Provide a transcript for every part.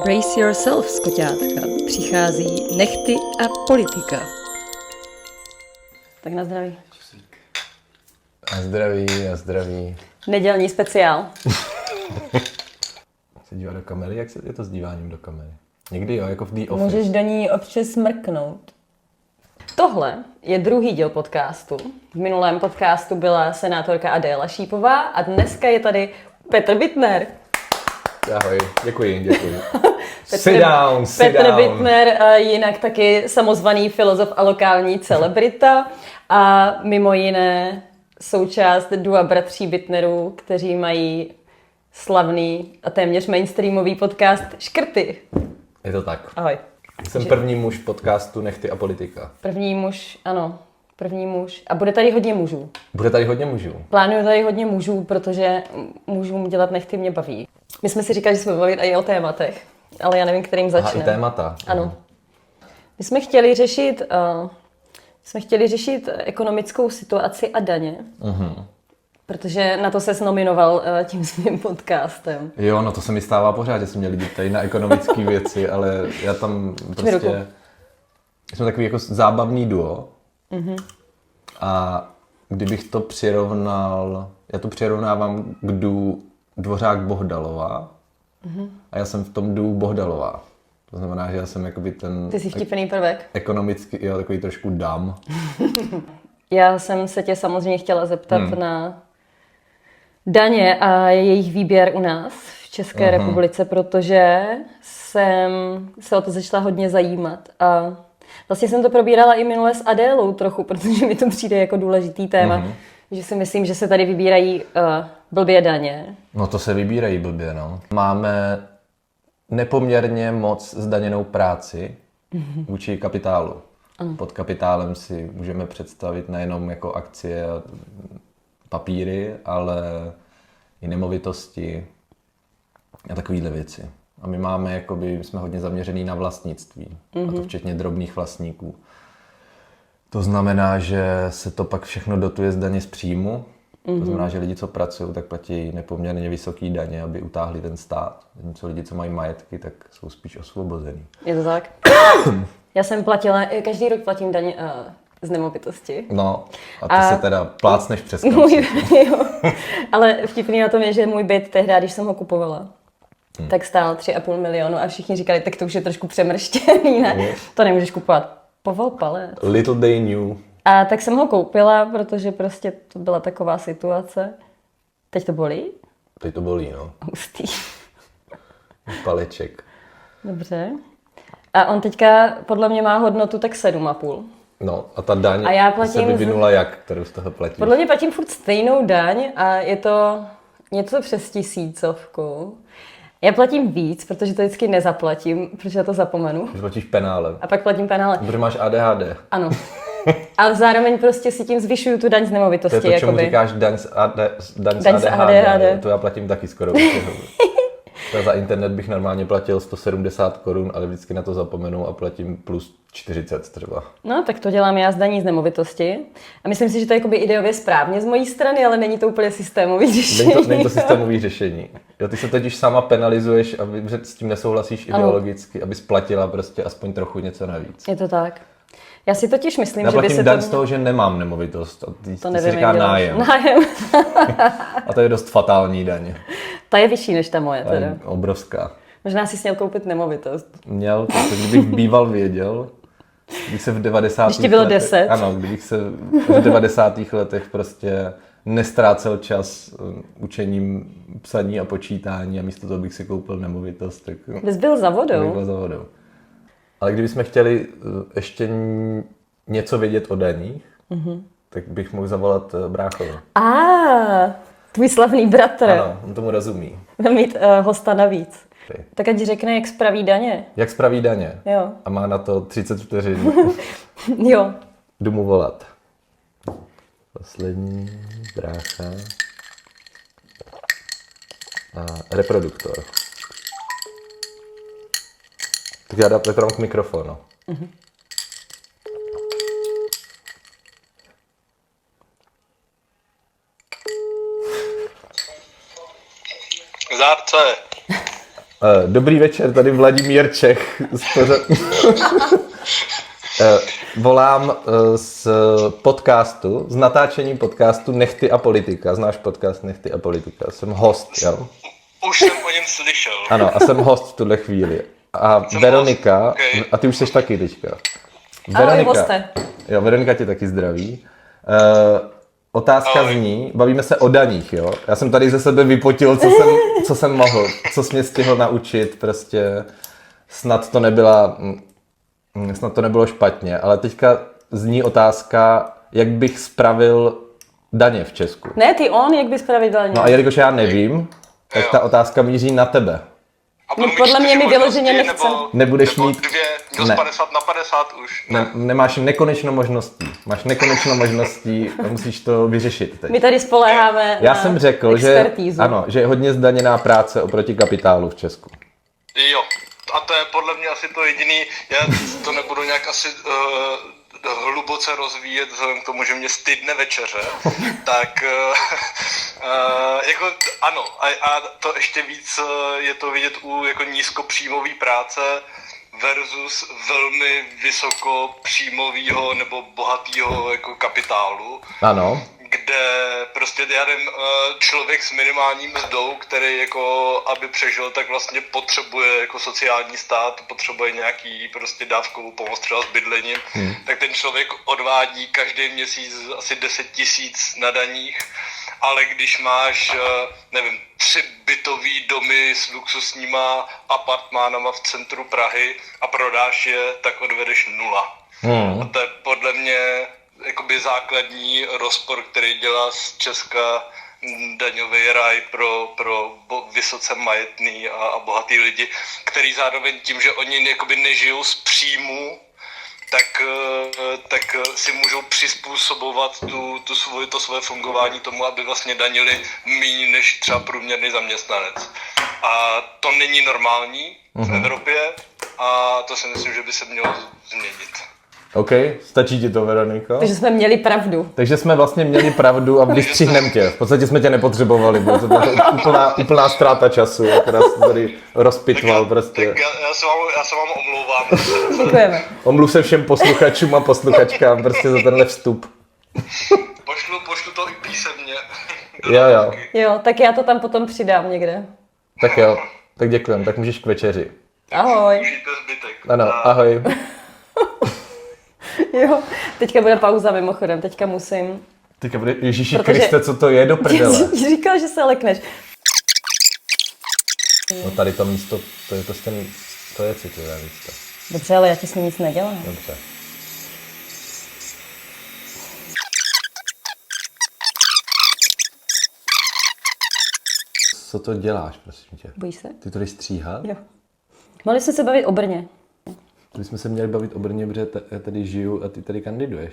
Brace yourself, skoťátka. Přichází nechty a politika. Tak na zdraví. A zdraví. Nedělní speciál. Se dívá do kamery? Jak je to s díváním do kamery? Někdy jo, jako v The Office. Můžeš do ní občas smrknout. Tohle je druhý díl podcastu. V minulém podcastu byla senátorka Adéla Šípová a dneska je tady Petr Bittner. Ahoj, děkuji. Sit down. Petr Bittner, jinak taky samozvaný filozof a lokální celebrita a mimo jiné součást dua bratří Bittnerů, kteří mají slavný a téměř mainstreamový podcast Škrty. Je to tak. Ahoj. Jsem první muž podcastu Nechty a politika. První muž, ano. První muž. A bude tady hodně mužů. Bude tady hodně mužů. Plánuju tady hodně mužů, protože mužům dělat nechty mě baví. My jsme si říkali, že jsme bavit i o tématech, ale já nevím, kterým začneme. I témata. Ano. My jsme chtěli řešit ekonomickou situaci a daně, protože na to ses nominoval tím svým podcastem. Jo, no to se mi stává pořád, že jsme měli být tady na ekonomické věci, ale já tam prostě... Jsme takový jako zábavný duo. A kdybych to přirovnal, já to přirovnávám k duu Dvořák Bohdalová a já jsem v tom duu Bohdalová. To znamená, že já jsem jakoby ten... Ty jsi vtipný prvek. Ekonomicky, jo, takový trošku dam. Já jsem se tě samozřejmě chtěla zeptat na daně a jejich výběr u nás v České republice, protože jsem se o to začala hodně zajímat a vlastně jsem to probírala i minule s Adélou trochu, protože mi to přijde jako důležitý téma, že si myslím, že se tady vybírají blbě daně. No to se vybírají blbě, no. Máme nepoměrně moc zdaněnou práci vůči kapitálu. Pod kapitálem si můžeme představit nejenom jako akcie a papíry, ale i nemovitosti a takovéhle věci. A my máme, jakoby, jsme hodně zaměřený na vlastnictví, a to včetně drobných vlastníků. To znamená, že se to pak všechno dotuje z daně z příjmu. To znamená, že lidi, co pracují, tak platí nepoměrně vysoký daně, aby utáhli ten stát. Zatímco lidi, co mají majetky, tak jsou spíš osvobození. Je to tak? Já jsem platila, každý rok platím daně z nemovitosti. No, a ty se teda plácneš přes kapsu. Ale vtipný na tom je, že můj byt tehdy, když jsem ho kupovala, tak stál 3,5 milionu a všichni říkali, tak to už je trošku přemrštěný, ne? To nemůžeš kupovat. Povol palec. Little they knew. A tak jsem ho koupila, protože prostě to byla taková situace. Teď to bolí? Teď to bolí, no. Hustý. Paleček. Dobře. A on teďka podle mě má hodnotu tak 7,5. No a ta daň se vyvinula jak, kterou z toho platíš? Podle mě platím furt stejnou daň a je to něco přes 1000. Já platím víc, protože to vždycky nezaplatím, protože já to zapomenu. Když platíš penále. A pak platím penále. Protože máš ADHD. Ano. Ale zároveň prostě si tím zvyšuju tu daň z nemovitosti. To je to, čemu říkáš daň z ADHD. To já platím taky skoro. Za internet bych normálně platil 170 korun, ale vždycky na to zapomenu a platím plus 40 třeba. No, tak to dělám já z daní z nemovitosti. A myslím si, že to je jakoby ideově správně z mojí strany, ale není to úplně systémový řešení. Není to systémový řešení. Jo, ty se teď už sama penalizuješ, aby s tím nesouhlasíš ideologicky, aby splatila prostě aspoň trochu něco navíc. Je to tak. Já si totiž myslím, já že by se daň z toho, že nemám nemovitost. A ty to si říká nájem. A to je dost fatální daň. Ta je vyšší než ta moje teda. Obrovská. Možná si měl koupit nemovitost. Měl, protože kdybych býval věděl, kdybych se v 90. Když ti bylo 10. Ano, kdybych se v 90. letech prostě nestrácel čas učením psaní a počítání a místo toho bych si koupil nemovitost, tak... Bys byl za vodou. Bych byl za vodou. Ale kdybychom chtěli ještě něco vědět o daních, tak bych mohl zavolat bráchovi. Tvůj slavný bratr. Ano, on tomu rozumí. Mít hosta navíc. Okay. Tak ať řekne, jak spraví daně. Jak spraví daně? Jo. A má na to 30 vteřin. Jo. Jdu mu volat. Poslední brácha. A reproduktor. Tak já dám k mikrofonu. Zárce. Dobrý večer, tady Vladimír Čech. Volám z podcastu, z natáčení podcastu Nechty a politika. Znáš podcast Nechty a politika? Jsem host, jo? Už jsem o něm slyšel. Ano, a jsem host v tuhle chvíli. A Jsem Veronika, host, okay. A ty už jsi taky teďka. Ahoj, hoste. Jo, Veronika tě taky zdraví. Otázka zní, bavíme se o daních, jo? Já jsem tady ze sebe vypotil, co jsem mohl, co jsi mě stihl naučit, prostě snad to nebylo špatně, ale teďka zní otázka, jak bych spravil daně v Česku. Ne, jak bys pravidelně. No a jelikož já nevím, tak ta otázka míří na tebe. No, podle mě mi vyloženě nechce. Nebudeš mít... Dvě, z 50 na 50 už. Nemáš nekonečno možností. Máš nekonečno možností a musíš to vyřešit teď. My tady spoléháme Já jsem řekl, expertízu. že je hodně zdaněná práce oproti kapitálu v Česku. Jo, a to je podle mě asi to jediný, já to nebudu nějak asi hluboce rozvíjet, vzhledem k tomu, že mě stydne večeře, tak jako ano, a to ještě víc je to vidět u jako nízkopříjmové práce versus velmi vysokopříjmového nebo bohatého jako kapitálu. Ano. Kde prostě člověk s minimální mzdou, který jako aby přežil, tak vlastně potřebuje jako sociální stát, potřebuje nějaký prostě dávkovou pomoc třeba s bydlením, tak ten člověk odvádí každý měsíc asi 10 000 na daních, ale když máš, nevím, 3 bytový domy s luxusníma apartmánama v centru Prahy a prodáš je, tak odvedeš 0. A to je podle mě jakoby základní rozpor, který dělá z Česka daňový ráj pro vysoce majetný a bohatý lidi, který zároveň tím, že oni jakoby nežijou z příjmu, tak si můžou přizpůsobovat to svoje fungování tomu, aby vlastně danili méně než třeba průměrný zaměstnanec. A to není normální v Evropě a to si myslím, že by se mělo změnit. OK, stačí ti to, Veroniko? Takže jsme měli pravdu. Takže jsme vlastně měli pravdu a vystřihneme tě. V podstatě jsme tě nepotřebovali, bylo to úplná ztráta času, která se tady rozpitval prostě. Tak já se vám omlouvám. Děkujeme. Omluv se všem posluchačům a posluchačkám prostě za tenhle vstup. Pošlu to i písemně. Jo, tak já to tam potom přidám někde. Tak jo, tak děkujem, tak můžeš k večeři. Ahoj. Užijte zbytek. Ano, ahoj. Jo, teďka bude pauza mimochodem, teďka musím. Teďka bude, Ježíši Kriste, co to je do prdele? Jsi říkal, že se lekneš. No tady to místo, to je prostě, to je citlivé místo. Dobře, ale já ti s ním nic nedělám. Dobře. Co to děláš, prosím tě? Bojíš se? Ty to jdeš stříhat? Jo. Mohli jsme se bavit o Brně. My jsme se měli bavit o Brně, protože já tady žiju a ty tady kandiduješ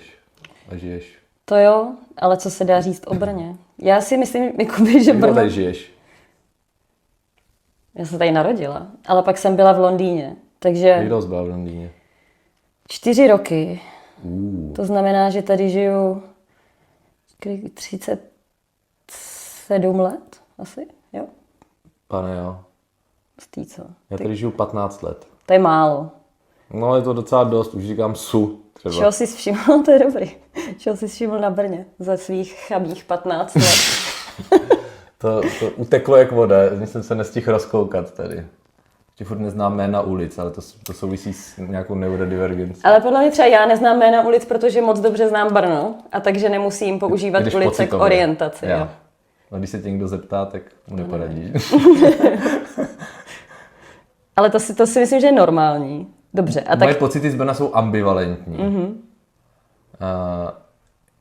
a žiješ. To jo, ale co se dá říct o Brně? Já si myslím, jakoby, že Jak Brno... tady žiješ? Já jsem tady narodila, ale pak jsem byla v Londýně, takže... Jak dlouho jsi byla v Londýně? 4 roky. To znamená, že tady žiju 37 let asi, jo? Pane jo. Stý co? Já tady žiju 15 let. To je málo. No je to docela dost, už říkám třeba. Čeho jsi všiml? To je dobrý. Čeho jsi všiml na Brně za svých chabých 15 let? To uteklo jak voda, jsem se nestihl rozkoukat tady. Ještě furt neznám jména ulic, ale to souvisí s nějakou neurodivergencí. Ale podle mě třeba já neznám jména ulic, protože moc dobře znám Brno, a takže nemusím používat Jdeš ulice pocitově. k orientaci. Jo. Jo. A když se tě někdo zeptá, tak mu neporadíš. Ale to si myslím, že je normální. Dobře. A tak... Moje pocity z Brna jsou ambivalentní.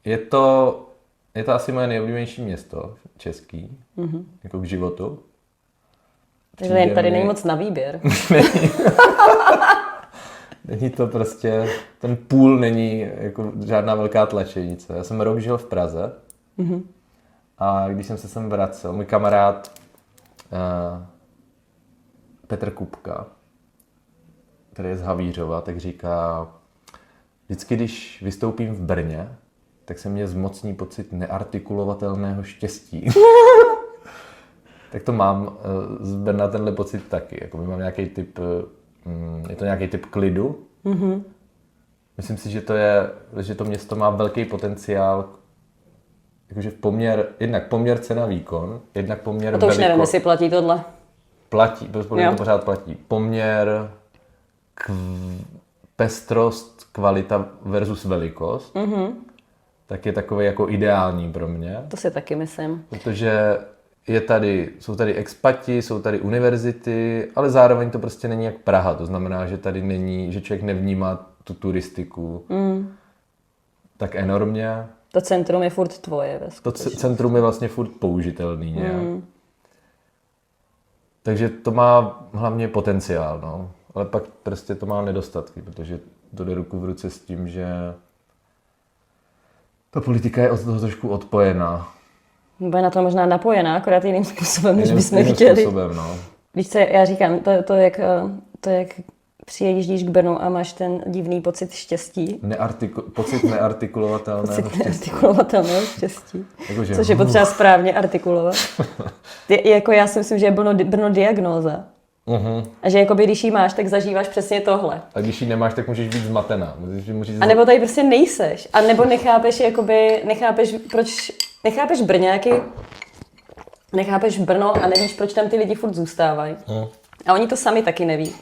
Je to asi moje nejoblíbenější město český, jako k životu. Takže tady není moc na výběr. Není to prostě, ten půl není jako žádná velká tlačenice. Já jsem rok žil v Praze a když jsem se sem vracel, můj kamarád Petr Kupka, který je z Havířova, tak říká, vždycky, když vystoupím v Brně, tak se mě zmocní pocit neartikulovatelného štěstí. Tak to mám z Brna tenhle pocit taky. Jako mám nějaký typ, je to nějaký typ klidu. Myslím si, že to město má velký potenciál, jakože jednak poměr cena výkon, jednak poměr A to už nevím, jestli platí tohle. Platí, to pořád platí. Poměr pestrost, kvalita versus velikost, tak je takový jako ideální pro mě. To si taky myslím. Protože jsou tady expati, jsou tady univerzity, ale zároveň to prostě není jak Praha. To znamená, že tady není, že člověk nevnímá tu turistiku tak enormně. To centrum je furt tvoje ve skutečnosti. To centrum je vlastně furt použitelný nějak. Takže to má hlavně potenciál, no. Ale pak prostě to má nedostatky, protože to jde ruku v ruce s tím, že ta politika je od toho trošku odpojená. Bude na to možná napojená, akorát jiným způsobem, než bychom chtěli. Způsobem, no. Víš co, já říkám, to jak přijíždíš k Brnu a máš ten divný pocit štěstí. Pocit neartikulovatelného štěstí. Jakože, což je potřeba správně artikulovat. Jako já si myslím, že je Brno diagnóza. A že jakoby, když ji máš, tak zažíváš přesně tohle. A když ji nemáš, tak můžeš být zmatená. A nebo tady prostě nejseš. A nebo nechápeš Brňáky, nechápeš Brno a nevíš, proč tam ty lidi furt zůstávají. A oni to sami taky neví.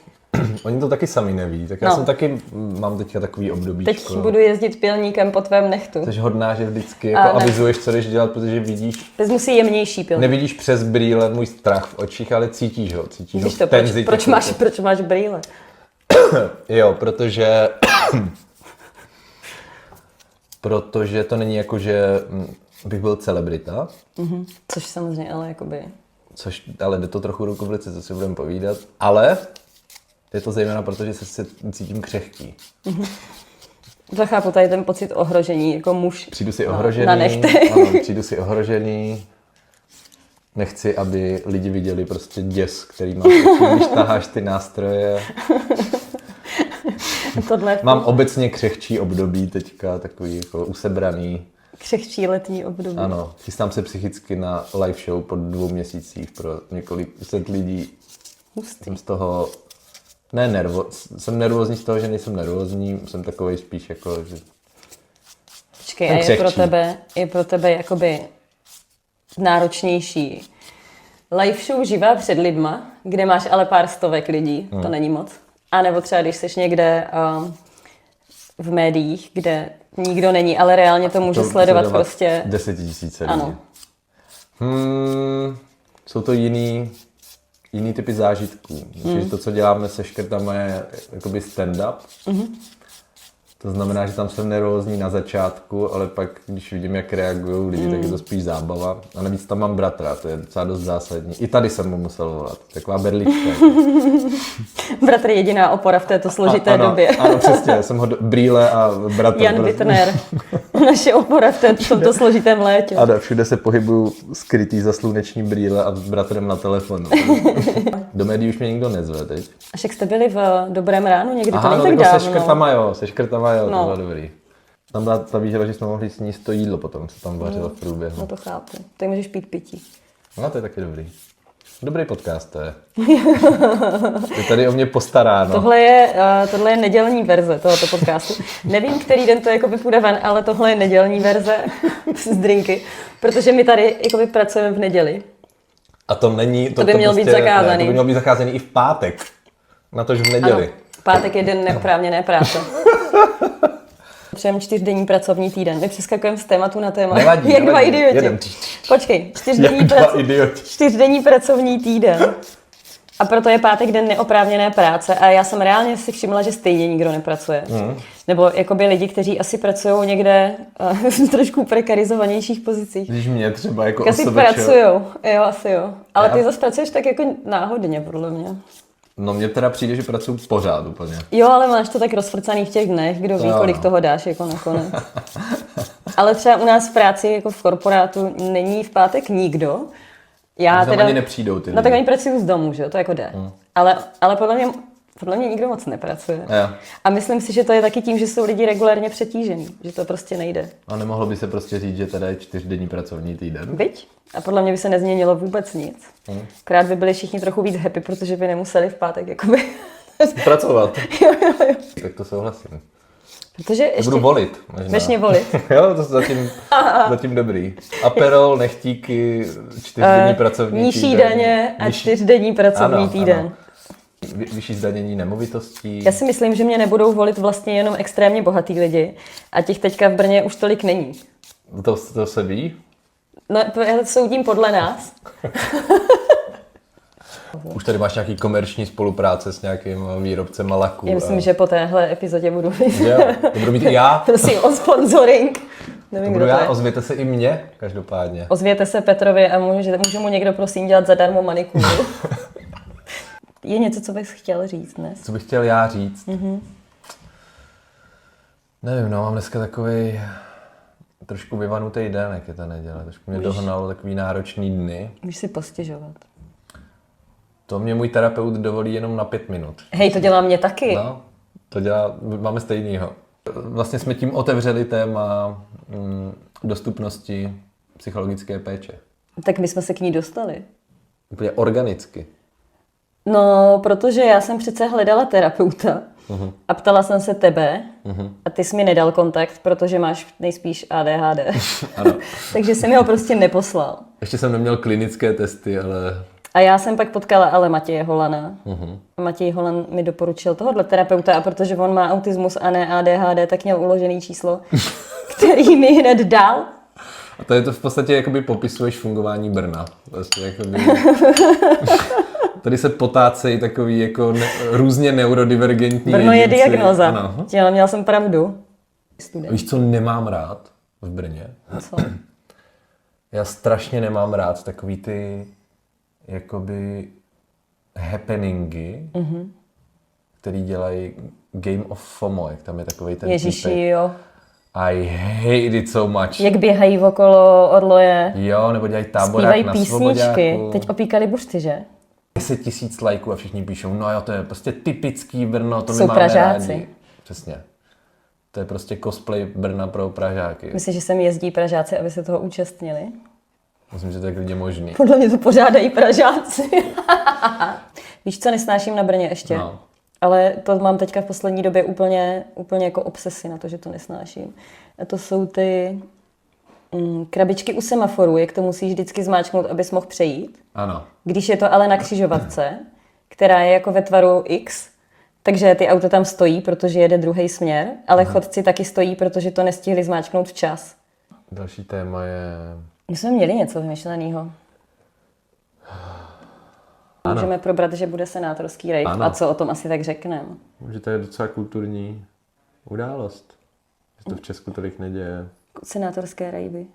Oni to taky sami neví, tak já jsem taky, mám teďka takový obdobíčko. Teď budu jezdit pilníkem po tvém nechtu. Jsi hodná, že vdycky jako avizuješ, co jdeš dělat, protože vidíš... Teď musí jemnější pilník. Nevidíš přes brýle můj strach v očích, ale cítíš ho. Víš to, proč máš brýle? Jo, protože to není jako, že bych byl celebrita. Což samozřejmě, ale jakoby... Ale jde to trochu ruku v ruce, co si budeme povídat. Ale je to zejména proto, že se cítím křehký. To chápu, tady ten pocit ohrožení, jako muž. Přijdu si ohrožený. Na nechtě. Ano, přijdu si ohrožený. Nechci, aby lidi viděli prostě děs, který máš, když taháš ty nástroje. Mám obecně křehčí období teďka, takový jako usebraný. Křehčí letní období. Ano, chystám se psychicky na live show po 2 měsících pro několik set lidí. Hustý. Jsem z toho, jsem nervózní z toho, že nejsem nervózní, jsem takovej spíš jako, že... Počkej, a je pro tebe jakoby náročnější live show živá před lidma, kde máš ale pár stovek lidí, to není moc. A nebo třeba, když jsi někde v médiích, kde nikdo není, ale reálně to může sledovat prostě... 10 000 lidí. Ano. Jsou to jiný typy zážitků. Myslím, že to, co děláme se škrtama, je jakoby stand-up. To znamená, že tam jsem nervózní na začátku, ale pak, když vidím, jak reagují lidi, tak je to spíš zábava. A navíc tam mám bratra, to je docela dost zásadní. I tady jsem mu musel volat. Taková berlička. Bratr je jediná opora v této složité době. Ano, přesně. Jsem ho brýle a bratr. Jan Bittner. Naše opora v tomto složitém létě. Ano, všude se pohybuju skrytý za sluneční brýle a s bratrem na telefonu. Do médií už mě nikdo nezve teď. A však jste byli v Dobrém ránu někdy, aha, to není tak dávno. Se škrtama, jo, to bylo dobrý. Tam byla ta výhoda, že jsme mohli sníst to jídlo potom, co tam vařilo v průběhu. No to chápu. Tady můžeš pít pití. No to je taky dobrý. Dobrý podcast to je. Je tady o mě postaráno. Tohle je nedělní verze tohoto podcastu. Nevím, který den to jakoby půjde ven, ale tohle je nedělní verze z drinky, protože my tady jakoby pracujeme v neděli. A to není... To by mělo být zakázaný. To by mělo být zakázaný i v pátek. Na to, že v neděli. Ano, pátek je den neoprávněné práce. Potřebujeme 4denní pracovní týden. My přeskakujeme z tématu na téma. Nevadí, jak dva idioti. Počkej, 4denní pracovní týden. A proto je pátek den neoprávněné práce. A já jsem reálně si všimla, že stejně nikdo nepracuje. Nebo jakoby lidi, kteří asi pracují někde v trošku prekarizovanějších pozicích. Když mě třeba jako asi pracujou. Jo, asi jo. Ale ty zase pracuješ tak jako náhodně, podle mě. No mně teda přijde, že pracuji pořád úplně. Jo, ale máš to tak rozfrcaný v těch dnech, kdo ví, kolik toho dáš jako nakonec. Ale třeba u nás v práci, jako v korporátu, není v pátek nikdo. Já teda ani nepřijdou ty lidi. No tak oni pracují z domu, že jo, to jako jde. Ale podle mě nikdo moc nepracuje. A myslím si, že to je taky tím, že jsou lidi regulérně přetížený, že to prostě nejde. A nemohlo by se prostě říct, že teda je 4denní pracovní týden? Viď? A podle mě by se nezměnilo vůbec nic. Akorát by byli všichni trochu víc happy, protože by nemuseli v pátek jakoby... Pracovat. jo. Tak to souhlasím. Protože ještě... Budu volit. Možná. Budeš mě volit? Jo, to zatím dobrý. Aperol, nechtíky, 4denní pracovní nižší týden. daně a 4denní pracovní týden. Ano. Vyšší zdanění nemovitostí. Já si myslím, že mě nebudou volit vlastně jenom extrémně bohatý lidi a těch teďka v Brně už tolik není. To se ví? No, já soudím podle nás. Už tady máš nějaký komerční spolupráce s nějakým výrobcem laků. Já myslím, že po téhle epizodě budu mít. Jo, to budu mít i já. Prosím o sponsoring. Nevím, To budu já, ozvěte se i mě, každopádně. Ozvěte se Petrovi a může mu někdo prosím dělat zadarmo manikúru. Je něco, co bys chtěl říct dnes? Co bych chtěl já říct? Nevím, no, mám dneska takovej trošku vyvanutý den, jak je ta neděle. Trošku mě dohnalo takový náročný dny. Můžeš si postěžovat. To mě můj terapeut dovolí jenom na 5 minut. Hej, to dělá mě taky. No, to dělá, máme stejnýho. Vlastně jsme tím otevřeli téma dostupnosti psychologické péče. Tak my jsme se k ní dostali. Úplně organicky. No, protože já jsem přece hledala terapeuta a ptala jsem se tebe a ty jsi mi nedal kontakt, protože máš nejspíš ADHD. Ano. Takže jsem mi ho prostě neposlal. Ještě jsem neměl klinické testy, ale... A já jsem pak potkala ale Matěje Holana. A Matěj Holan mi doporučil tohohle terapeuta a protože on má autismus a ne ADHD, tak měl uložený číslo, který mi hned dal. A to je to v podstatě, jakoby popisuješ fungování Brna. Vlastně jakoby... Tady se potácejí takový jako různě neurodivergentní Brno je jedinci. diagnoza. Ano. Ale měl jsem pravdu. Víš, co nemám rád v Brně? Co? Já strašně nemám rád takový ty jakoby happeningy, který dělají Game of FOMO, jak tam je takovej ten Ježiši, týpek. jo. I hate it so much. Jak běhají okolo orloje. Jo, nebo dělají táborák Zpívají na písničky. Svoboďáku. Teď opíkali buřty, že? 10 000 lajků a všichni píšou, no jo, to je prostě typický Brno, to my Jsou máme Pražáci. rádi. Přesně. To je prostě cosplay Brna pro Pražáky. Myslíš, že sem jezdí Pražáci, aby se toho účastnili? Myslím, že to je klidně možný. Podle mě to pořádají Pražáci. Víš, co nesnáším na Brně ještě? No. Ale to mám teďka v poslední době úplně jako obsesi na to, že to nesnáším. A to jsou ty krabičky u semaforu, jak to musíš vždycky zmáčknout, abys mohl přejít. Ano. Když je to ale na křižovatce, která je jako ve tvaru X, takže ty auto tam stojí, protože jede druhý směr, ale chodci taky stojí, protože to nestihli zmáčknout včas. Další téma je... My jsme měli něco vymyšleného. Můžeme probrat, že bude senátorský rejv a co o tom asi tak řekneme. Že to je docela kulturní událost. Že to v Česku tolik neděje. Senátorské rejvy.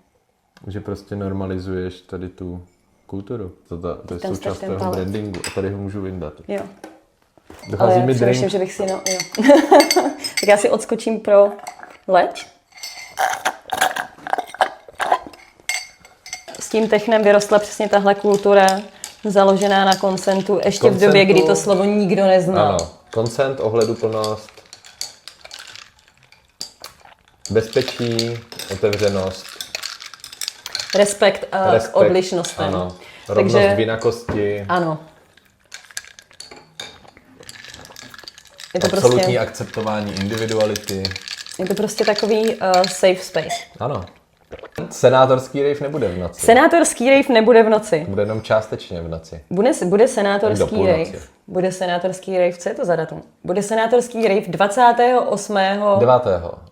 Že prostě normalizuješ tady tu kulturu. To je Tam součást ten toho palec. brandingu. A tady ho můžu vyndat. Jo. Dochází Ale mi já drink. myslím, že bych si... jo. Tak já si odskočím pro led. S tím technem vyrostla přesně tahle kultura, založená na konsentu, ještě v době, kdy to slovo nikdo neznal. Ano. Consent, ohleduplnost, bezpečí, otevřenost, Respekt a respekt, odlišnostem. ano. Rovnost v jinakosti, Ano. Je to absolutní prostě, akceptování individuality. je to prostě takový safe space. Ano. Senátorský rejv nebude v noci. Senátorský rejv nebude v noci. Bude jenom částečně v noci. Bude Do senátorský půlnoci. rejv. Bude senátorský rejv, co je to za datum? Bude senátorský rejv 28. 9.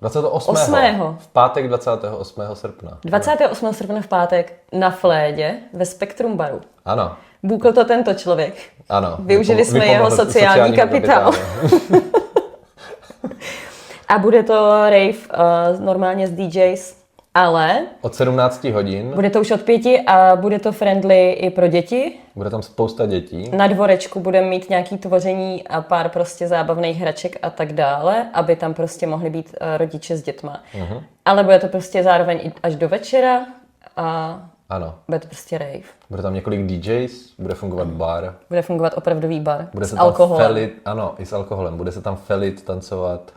28. 8. V pátek 28. srpna. 28. srpna v pátek na Flédě ve Spektrum baru. Ano. Bůkl to tento člověk. Ano. Využili jsme jeho Vypomohl sociální kapitál. A bude to rave normálně s DJs, ale Od 17 hodin. bude to už od 5 a bude to friendly i pro děti. Bude tam spousta dětí. Na dvorečku budeme mít nějaký tvoření a pár prostě zábavných hraček a tak dále, aby tam prostě mohli být rodiče s dětma. Ale bude to prostě zároveň i až do večera a Ano. bude to prostě rave. Bude tam několik DJs, bude fungovat bar. Bude fungovat opravdový bar Bude se s tam alkoholem. felit, ano, i s alkoholem. Bude se tam felit, tancovat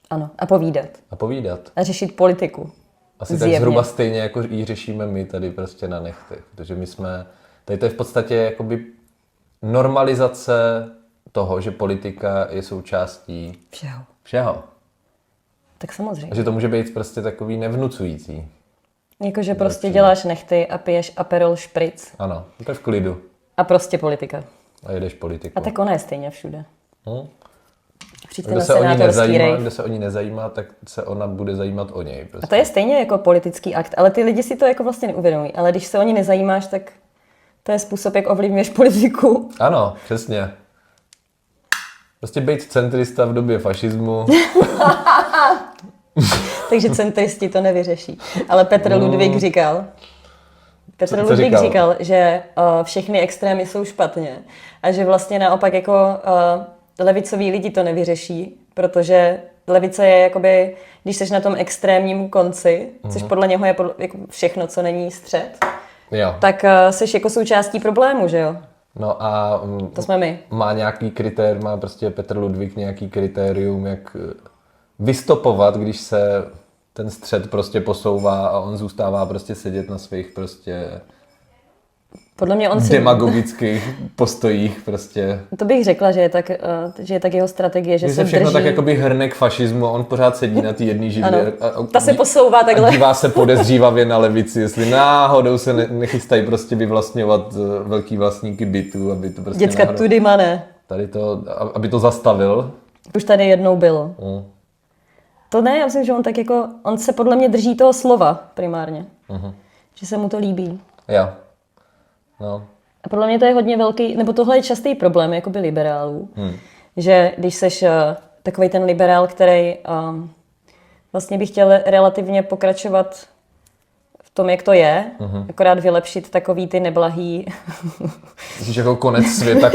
Ano, a povídat. a povídat. A řešit politiku. Asi tak Zjevně. zhruba stejně, jako ji řešíme my tady prostě na nechtech. Protože my jsme, tady to je v podstatě jakoby normalizace toho, že politika je součástí všeho. Tak samozřejmě. A že to může být prostě takový nevnucující. Jakože prostě děláš nechty a piješ Aperol Spritz. Ano, to je v klidu. A prostě politika. A jedeš politiku. A tak ona je stejně všude. Přijďte Kdo na se, o ní senátorský nezajímá, rejv. kdo se o ní nezajímá, tak se ona bude zajímat o něj. Prostě. A to je stejně jako politický akt, ale ty lidi si to jako vlastně neuvědomují. Ale když se o ní nezajímáš, tak to je způsob, jak ovlivňuješ politiku. Ano, přesně. Prostě být centrista v době fašismu. Takže centristi to nevyřeší. Ale Petr Ludvík říkal, Co říkal, že všechny extrémy jsou špatně a že vlastně naopak jako levicoví lidi to nevyřeší, protože levice je jakoby, když jsi na tom extrémním konci, což podle něho je jako všechno, co není střed, Jo. tak jsi jako součástí problému, že jo? No a To jsme my. má prostě Petr Ludvík nějaký kritérium, jak vystopovat, když se ten střed prostě posouvá a on zůstává prostě sedět na svých prostě Podle mě on si... demagogických postojích prostě. To bych řekla, že je tak jeho strategie, že Když se se všechno drží... tak jakoby hrnek fašismu a on pořád sedí na té jedné židli. Ta se posouvá takhle. A dívá se podezřívavě na levici, jestli náhodou se nechystají prostě vyvlastňovat velký vlastníky bytů, aby to prostě Děcka tudy mane. tady to, aby to zastavil. Už tady jednou bylo. To ne, já myslím, že on tak jako, on se podle mě drží toho slova primárně. Že se mu to líbí. Jo. No. A podle mě to je hodně velký, nebo tohle je častý problém jakoby liberálů. Že když seš takovej ten liberál, který vlastně by chtěl relativně pokračovat v tom, jak to je, akorát vylepšit takový ty neblahý... Myslíš jako konec světa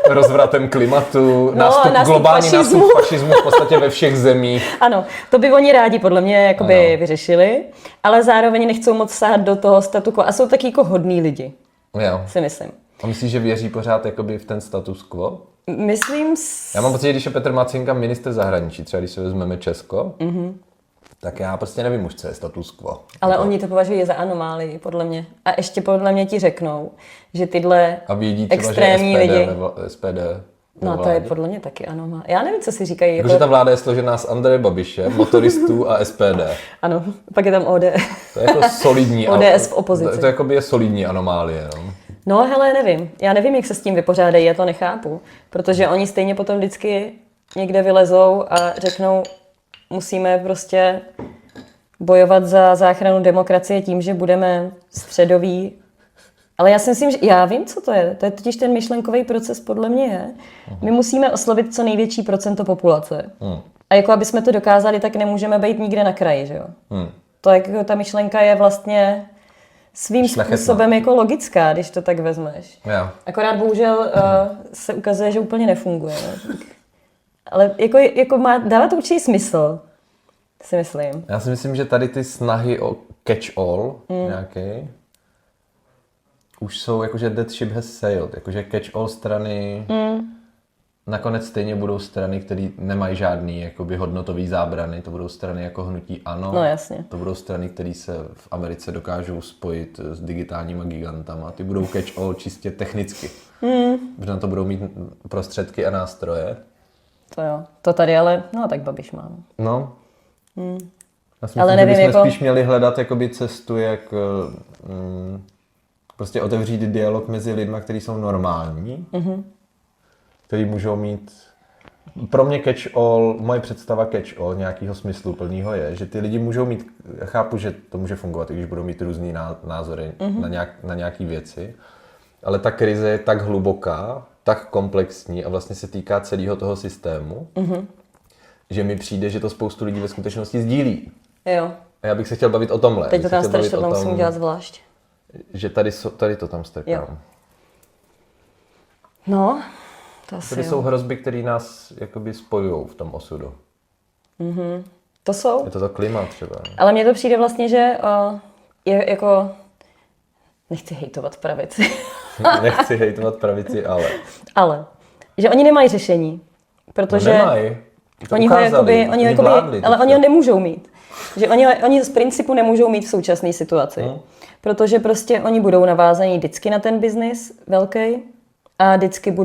rozvratem klimatu, nástup globální fašismu. nástup fašismu v podstatě ve všech zemích. Ano, to by oni rádi podle mě jakoby vyřešili, ale zároveň nechcou moc sahat do toho statu quo a jsou taky jako hodní lidi, Jo. si myslím. A myslíš, že věří pořád jakoby v ten status quo? Myslím... Já mám pocit, že když je Petr Macinka ministr zahraničí, třeba když se vezmeme Česko, tak já prostě nevím už, co je status quo. Ale oni to považují za anomálii, podle mě. A ještě podle mě ti řeknou, že tyhle A vědí třeba, extrémní že lidi... SPD No to je podle mě taky anomálie. Já nevím, co si říkají. Jakože ta vláda je složená z Andreje Babiše, motoristů a SPD. Ano, pak je tam ODS. To je jako solidní... ODS v opozici. To jakoby je solidní anomálie, no. No hele, nevím. Já nevím, jak se s tím vypořádají, já to nechápu. Protože oni stejně potom vždycky někde vylezou a řeknou, musíme prostě bojovat za záchranu demokracie tím, že budeme středoví. Ale já si myslím, že já vím, co to je. To je totiž ten myšlenkový proces, podle mě je. My musíme oslovit co největší procento populace. A jako aby jsme to dokázali, tak nemůžeme být nikde na kraji, že jo? To jako ta myšlenka je vlastně svým způsobem jako logická, když to tak vezmeš. Jo. Akorát bohužel se ukazuje, že úplně nefunguje. Ne? Ale jako dává to určitý smysl, si myslím. Já si myslím, že tady ty snahy o catch-all nějaký už jsou jakože that ship has sailed. Jakože catch-all strany nakonec stejně budou strany, které nemají žádný jakoby hodnotový zábrany. To budou strany jako hnutí ANO. No jasně. To budou strany, které se v Americe dokážou spojit s digitálníma gigantama. Ty budou catch-all čistě technicky. Protože na to budou mít prostředky a nástroje. To jo. To tady ale, no tak Babiš má. No. Já si Ale myslím, nevím, že bychom jako... spíš měli hledat jakoby cestu, jak prostě otevřít dialog mezi lidmi, kteří jsou normální, kteří můžou mít... Pro mě catch-all, moje představa catch-all nějakého smysluplného je, že ty lidi můžou mít, já chápu, že to může fungovat, i když budou mít různý názory na nějaké věci, ale ta krize je tak hluboká, tak komplexní a vlastně se týká celého toho systému, že mi přijde, že to spoustu lidí ve skutečnosti sdílí. Jo. A já bych se chtěl bavit o tomhle. Teď to tam strašně musím dělat zvlášť. Že tady to tam strkám. Jo. No, to asi Tady jsou hrozby, které nás jakoby spojují v tom osudu. To jsou. Je to klima třeba. Ale mně to přijde vlastně, že je jako... Nechci hejtovat pravici. Nechci hejtovat pravici, ale... Ale, že oni nemají řešení. Protože... No nemají. Oni ho jakoby, ale oni ho nemůžou mít. Že oni z principu nemůžou mít v současné situaci. Protože prostě oni budou navázaní vždycky na ten biznis velký a vždycky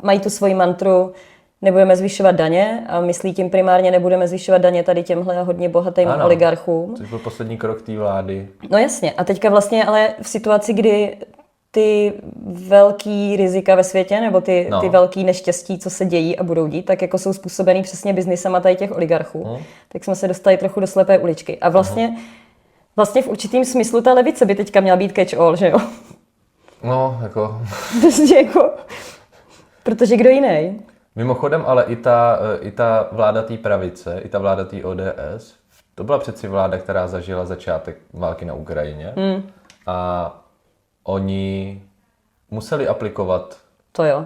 mají tu svoji mantru, nebudeme zvyšovat daně a myslí tím primárně nebudeme zvyšovat daně tady těmhle hodně bohatým oligarchům. Což byl poslední krok té vlády. No jasně. A teďka vlastně ale v situaci, kdy ty velký rizika ve světě, nebo ty velký neštěstí, co se dějí a budou dít, tak jako jsou způsobený přesně biznisama tady těch oligarchů. Tak jsme se dostali trochu do slepé uličky. A vlastně v určitým smyslu ta levice by teďka měla být catch-all, že jo? No, jako... Prostě jako... Protože kdo jiný? Mimochodem, ale i ta vláda té pravice, i ta vláda té ODS, to byla přeci vláda, která zažila začátek války na Ukrajině. A oni museli aplikovat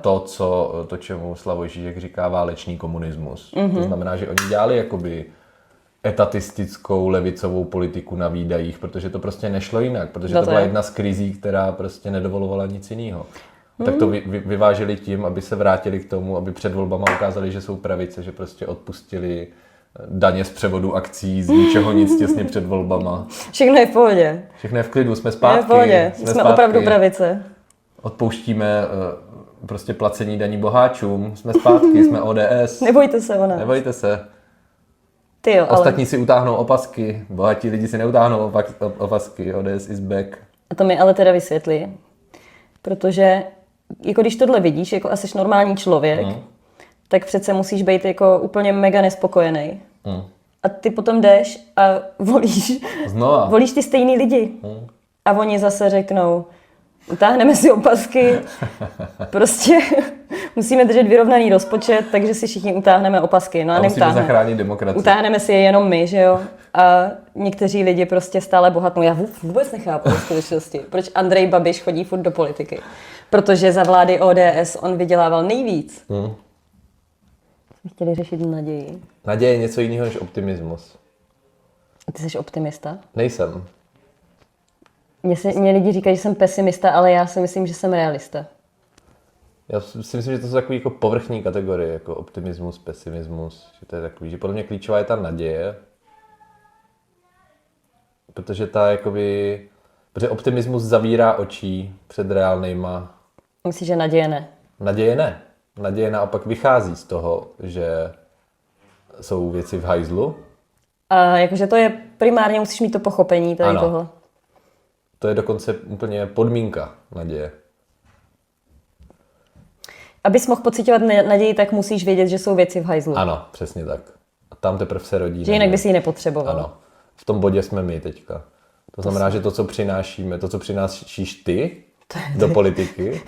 to, čemu Slavoj Žižek říká válečný komunismus. To znamená, že oni dělali jakoby etatistickou levicovou politiku na výdajích, protože to prostě nešlo jinak, protože to byla jedna z krizí, která prostě nedovolovala nic jiného. Tak to vyváželi tím, aby se vrátili k tomu, aby před volbama ukázali, že jsou pravice, že prostě odpustili daně z převodu akcí z ničeho nic těsně před volbama. Všechno je v pohodě. Všechno je v klidu, jsme zpátky. Jsme v pohodě, jsme opravdu pravice. Odpouštíme prostě placení daní boháčům, jsme zpátky, jsme ODS. Nebojte se o nás. Nebojte se. Ty jo, ostatní si utáhnou opasky, bohatí lidi si neutáhnou opasky, ODS is back. A to mi ale teda vysvětlí, protože jako když tohle vidíš, jako asi normální člověk, tak přece musíš být jako úplně mega nespokojený. A ty potom jdeš a volíš ty stejný lidi. A oni zase řeknou, utáhneme si opasky, prostě musíme držet vyrovnaný rozpočet, takže si všichni utáhneme opasky. No a musíme zachránit demokracii. Utáhneme si je jenom my, že jo? A někteří lidi prostě stále bohatnou. Já vůbec nechápu v skutečnosti, proč Andrej Babiš chodí furt do politiky. Protože za vlády ODS on vydělával nejvíc. Jsme chtěli řešit naději. Naděje je něco jiného než optimismus. Ty jsi optimista? Nejsem. Mně lidi říkají, že jsem pesimista, ale já si myslím, že jsem realista. Já si myslím, že to jsou takové jako povrchní kategorie, jako optimismus, pesimismus. Že to je takový, že podle mě klíčová je ta naděje. Protože protože optimismus zavírá oči před reálnejma. Myslíš, že naděje ne? Naděje ne. Naděje naopak vychází z toho, že jsou věci v hajzlu. A jakože to je primárně, musíš mít to pochopení tady tohle. To je dokonce úplně podmínka naděje. Abys mohl pocitovat naději, tak musíš vědět, že jsou věci v hajzlu. Ano, přesně tak. A tam teprve se rodí. Že jinak bys ji nepotřeboval. Ano. V tom bodě jsme my teďka. To znamená, že to, co přinášíme, to, co přinášíš ty do politiky,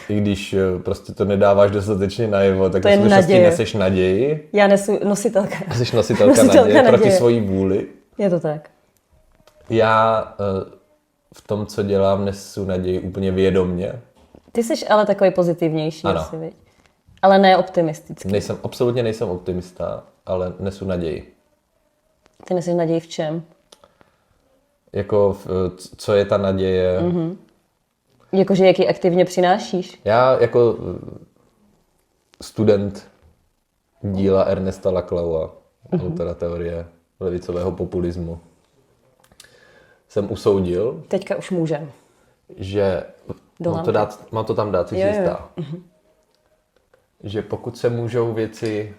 i když prostě to nedáváš dostatečně najevo, tak v skutečnosti neseš naději. Já nesu nositelka. Jsi nositelka naděje proti svojí vůli. Je to tak. Já v tom, co dělám, nesu naději úplně vědomně. Ty jsi ale takový pozitivnější, asi, viď? Ale ne optimistický. Absolutně nejsem optimista, ale nesu naději. Ty neseš naději v čem? Jako, co je ta naděje? Jakože jak ji aktivně přinášíš? Já jako student díla Ernesta Laclaua, autora teorie levicového populismu, jsem usoudil, teďka už můžem, že mám to tam dát, si jistá. Že pokud se můžou věci...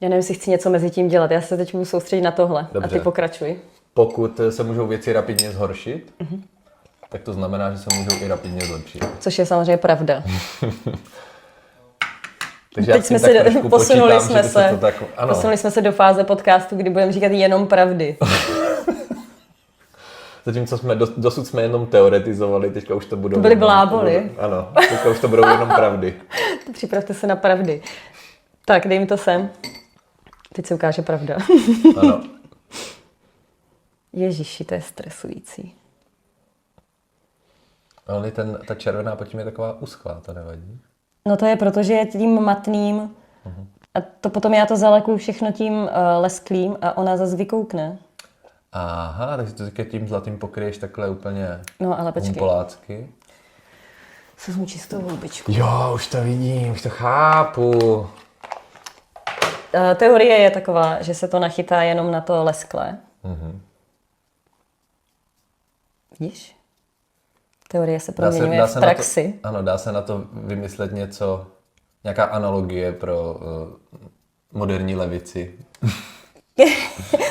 Já nevím, jestli chci něco mezi tím dělat, já se teď budu soustředit na tohle. Dobře. A ty pokračuj. Pokud se můžou věci rapidně zhoršit, tak to znamená, že se můžou i rapidně zlepšit. Což je samozřejmě pravda. Takže teď posunuli jsme se do fáze podcastu, kdy budeme říkat jenom pravdy. Zatímco dosud jsme jenom teoretizovali, teďka už to budou... To byly bláboli. Ano, teďka už to budou jenom pravdy. Připravte se na pravdy. Tak, dej mi to sem. Teď se ukáže pravda. Ano. Ježiši, to je stresující. Ale ta červená pod tím je taková uschlá, to nevadí? No to je proto, že je tím matným a to potom já to zalekuju všechno tím lesklým a ona zase vykoukne. Aha, takže to teďka tím zlatým pokryješ takhle úplně počkej. polácky. Vezmu čistou houbičku. Jo, už to vidím, už to chápu. Teorie je taková, že se to nachytá jenom na to lesklé. Vidíš? Teorie se proměňuje v praxi. Ano, dá se na to vymyslet nějaká analogie pro moderní levici.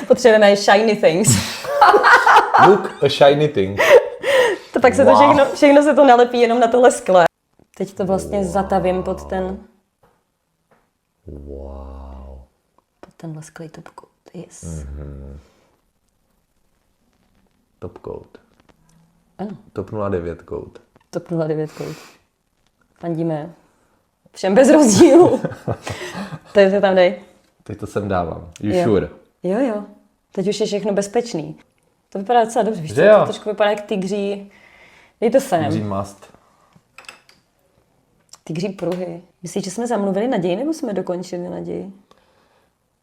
Potřebujeme shiny things. Look, a shiny thing. To pak se to všechno se to nalepí jenom na to lesklé. Teď to vlastně zatavím pod ten... Wow. Pod ten lesklý top coat. Yes. Top coat. Ano. Top 09 coat. Top 09 coat. Fandíme všem bez rozdílu. Teď to tam dej. Teď to sem dávám. You sure? Jo. Teď už je všechno bezpečný. To vypadá docela dobře, víš co? To trošku vypadá jak tygří. Dej to sem. Tygří mast. Tygří pruhy. Myslíš, že jsme zamluvili naději, nebo jsme dokončili naději?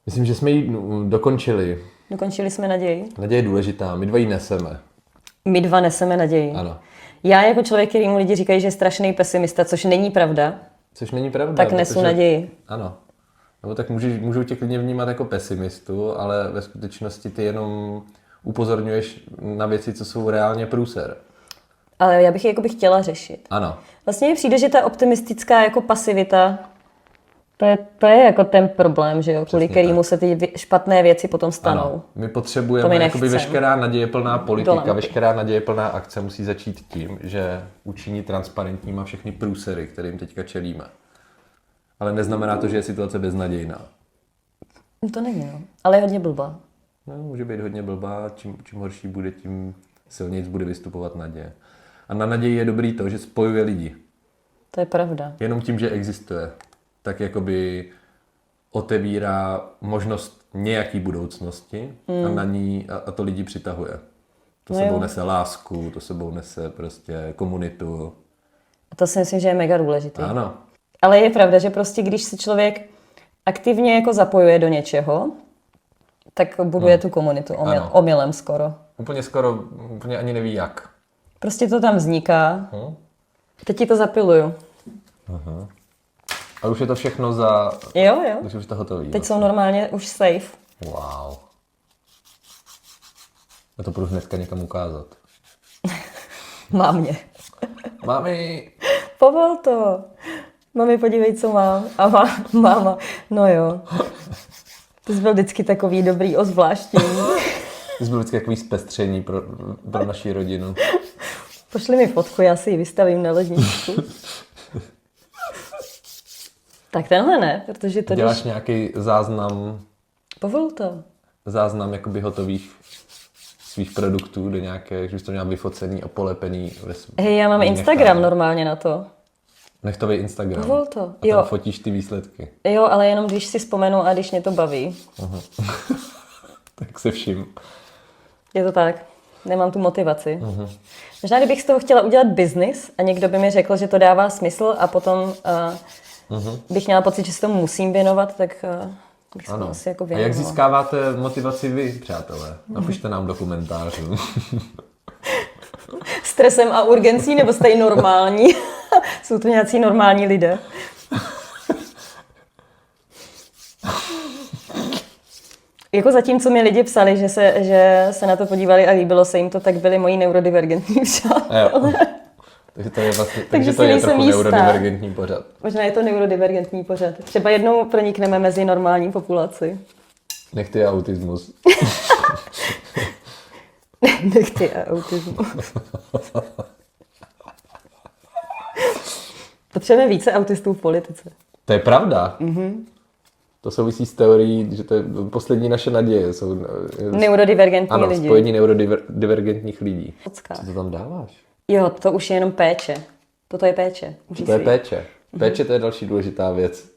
Myslím, že jsme ji dokončili. Dokončili jsme naději? Naděje je důležitá, my dva ji neseme. My dva neseme naději. Ano. Já jako člověk, kterýmu lidi říkají, že je strašný pesimista, což není pravda. Což není pravda. Tak nesu naději. Ano. Nebo tak můžou tě klidně vnímat jako pesimistu, ale ve skutečnosti ty jenom upozorňuješ na věci, co jsou reálně průser. Ale já bych ji chtěla řešit. Ano. Vlastně mi přijde, že ta optimistická jako pasivita, to je jako ten problém, že jo, kvůli kterému se ty špatné věci potom stanou. Ano. My potřebujeme, jakoby veškerá nadějeplná politika, veškerá nadějeplná akce musí začít tím, že učiní transparentníma všechny průsery, kterým teďka čelíme. Ale neznamená to, že je situace beznadějná. To není, no. Ale je hodně blbá. No, může být hodně blbá, čím horší bude, tím silněji bude vystupovat naděje. A na naději je dobrý to, že spojuje lidi. To je pravda. Jenom tím, že existuje, tak jakoby otevírá možnost nějaký budoucnosti a na ní a to lidi přitahuje. To sebou nese lásku, to sebou nese prostě komunitu. A to si myslím, že je mega důležitý. Ano. Ale je pravda, že prostě když se člověk aktivně jako zapojuje do něčeho, tak buduje tu komunitu omylem skoro. Úplně ani neví jak. Prostě to tam vzniká. Teď ti to zapiluju. Aha. A už je to všechno za... Jo. Už je to hotový. Teď jsou normálně už safe. Wow. Já to budu hnedka někam ukázat. Mámě. Mami! Povol to. Mami, podívej, co mám. A máma, no jo. Ty jsi byl vždycky takový dobrý ozvláštění. Ty jsi byl vždycky takový zpestření pro naši rodinu. Pošli mi fotku, já si ji vystavím na ledničku. Tak tenhle ne, protože to děláš nějaký záznam... Povol to. Záznam jakoby hotových svých produktů do nějaké, že bys to měla vyfocený a polepený. Hej, já mám Instagram normálně na to. Nechtový Instagram. Povol to. A tam fotíš ty výsledky. Jo, ale jenom když si vzpomenu a když mě to baví. Tak se všim. Je to tak. Nemám tu motivaci. Možná, kdybych z toho chtěla udělat biznis a někdo by mi řekl, že to dává smysl a potom bych měla pocit, že se tomu musím věnovat, tak bych se to asi jako věnovala. A jak získáváte motivaci vy, přátelé? Napište nám do komentářů. Stresem a urgencí, nebo jste normální? Jsou to nějací normální lidé. Jako zatím, co mi lidi psali, že se na to podívali a líbilo se jim to, tak byli moji neurodivergentní přátelé. Takže to je vlastně, takže to je trochu neurodivergentní pořad. Možná je to neurodivergentní pořad. Třeba jednou pronikneme mezi normální populaci. Nechty a autismus. Nechty a autismus. Potřebujeme více autistů v politice. To je pravda. To souvisí s teorií, že to je poslední naše naděje. Jsou neurodivergentní lidi. Spojení neurodivergentních lidí. Pocká. Co to tam dáváš? Jo, to už je jenom péče. Toto je péče. To je péče. Péče to je další důležitá věc.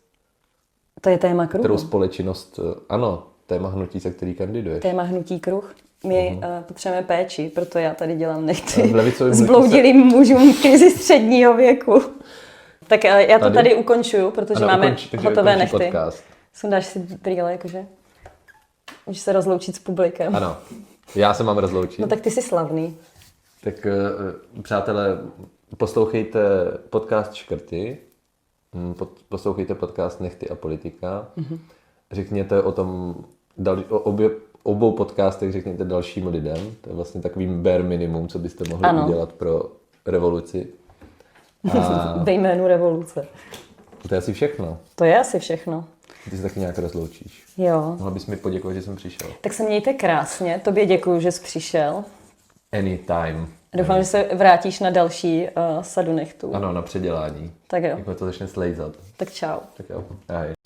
To je téma kruhu. Kterou společnost, ano, téma hnutí, se který kandiduješ. Téma hnutí kruh. My potřebujeme péči, proto já tady dělám nechty zbloudilým mužům v krizi středního věku. Tak já to tady ukončuju, protože máme hotové nechty. Podcast. Sundáš si brýle, jakože? Můžeš se rozloučit s publikem. Ano, já se mám rozloučit. No tak ty jsi slavný. Tak přátelé, poslouchejte podcast Škrty, poslouchejte podcast Nechty a politika řekněte o tom, obou podcastech řekněte dalším lidem. To je vlastně takovým bare minimum, co byste mohli udělat pro revoluci. Ve jménu revoluce. To je asi všechno. To je asi všechno. Ty se taky nějak rozloučíš. Jo. Mohla bys mi poděkovat, že jsem přišel. Tak se mějte krásně. Tobě děkuju, že jsi přišel. Anytime. Doufám, že se vrátíš na další sadu nechtů. Ano, na předělání. Tak jo. Jak to začne slejzat. Tak čau. Tak jo. Ahoj.